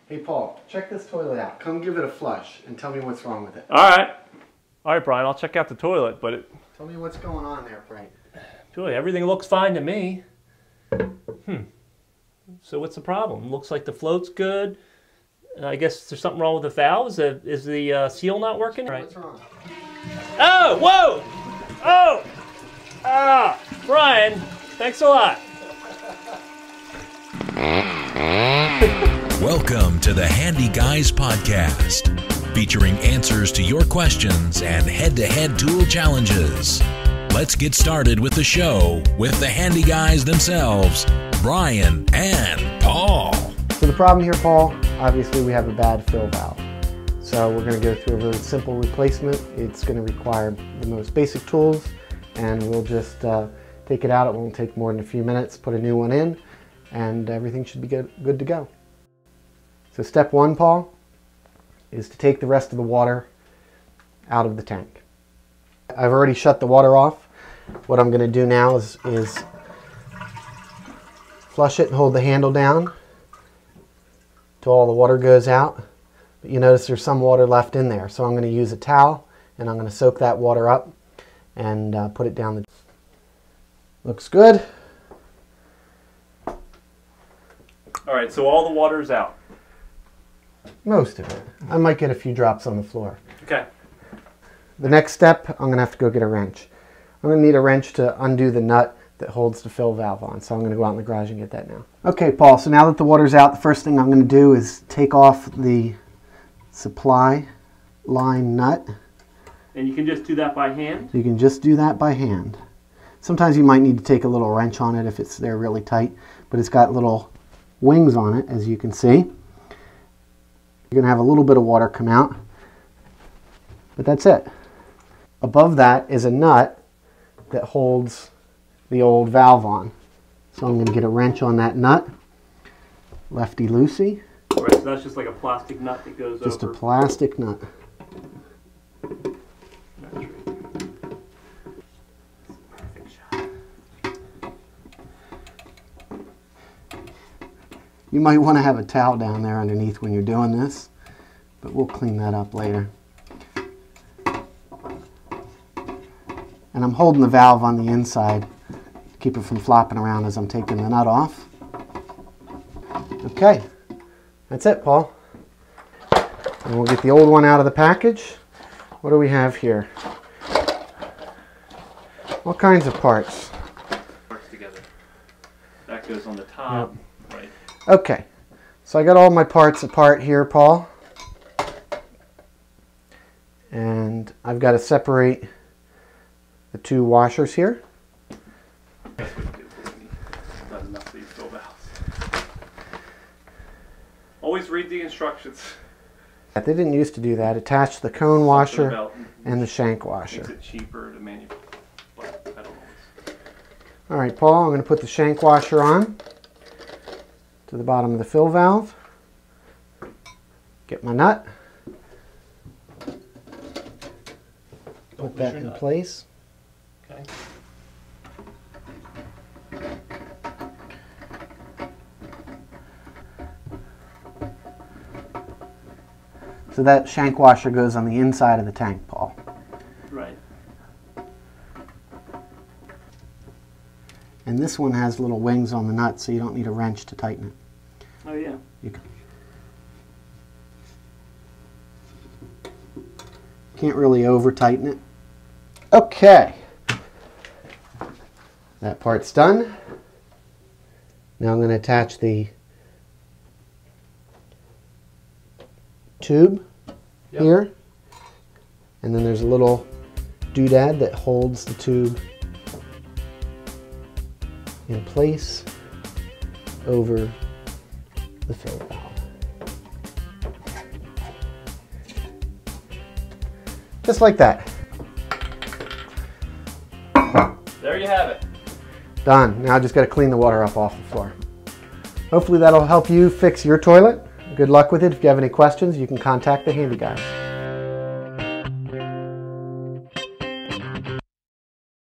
Hey Paul, check this toilet out. Come give it a flush and tell me what's wrong with it. All right, Brian. I'll check out the toilet, but tell me what's going on there, Frank. Julie, everything looks fine to me. So what's the problem? Looks like the float's good. I guess there's something wrong with the valves. Is the seal not working? Right. What's wrong? Oh, whoa! Oh! Ah! Brian, thanks a lot. Welcome to the Handyguys podcast, featuring answers to your questions and head-to-head tool challenges. Let's get started with the show with the Handyguys themselves, Brian and Paul. So the problem here, Paul, obviously we have a bad fill valve. So we're going to go through a very simple replacement. It's going to require the most basic tools, and we'll just take it out. It won't take more than a few minutes, put a new one in, and everything should be good to go. So step one, Paul, is to take the rest of the water out of the tank. I've already shut the water off. What I'm going to do now is flush it and hold the handle down till all the water goes out. But you notice there's some water left in there, so I'm going to use a towel and I'm going to soak that water up and put it down. Looks good. All right, so all the water's out. Most of it. I might get a few drops on the floor. Okay. The next step, I'm going to have to go get a wrench. I'm going to need a wrench to undo the nut that holds the fill valve on, so I'm going to go out in the garage and get that now. Okay, Paul, so now that the water's out, the first thing I'm going to do is take off the supply line nut. And you can just do that by hand? You can just do that by hand. Sometimes you might need to take a little wrench on it if it's there really tight, but it's got little wings on it, as you can see. You're going to have a little bit of water come out, but that's it. Above that is a nut that holds the old valve on. So I'm going to get a wrench on that nut, lefty-loosey. Right, so that's just like a plastic nut that goes over. Just a plastic nut. Perfect shot. You might want to have a towel down there underneath when you're doing this, but we'll clean that up later. And I'm holding the valve on the inside to keep it from flopping around as I'm taking the nut off. Okay, that's it, Paul. And we'll get the old one out of the package. What do we have here? All kinds of parts. Works together. That goes on the top. Yep. Right. Okay, so I got all my parts apart here, Paul. And I've got to separate the two washers here. That's what you do. Not enough of these fill valves. Always read the instructions. They didn't used to do that. Attach the cone washer and the shank washer. Makes it cheaper to manufacture. But I don't always. All right, Paul, I'm going to put the shank washer on to the bottom of the fill valve. Get my nut. Put that in place. Okay. So that shank washer goes on the inside of the tank, Paul. Right. And this one has little wings on the nut, so you don't need a wrench to tighten it. Oh, yeah. You can't really over tighten it. Okay. That part's done. Now I'm going to attach the tube here, and then there's a little doodad that holds the tube in place over the fill valve. Just like that. There you have it. Done. Now I just got to clean the water up off the floor. Hopefully that'll help you fix your toilet. Good luck with it. If you have any questions, you can contact the Handyguys.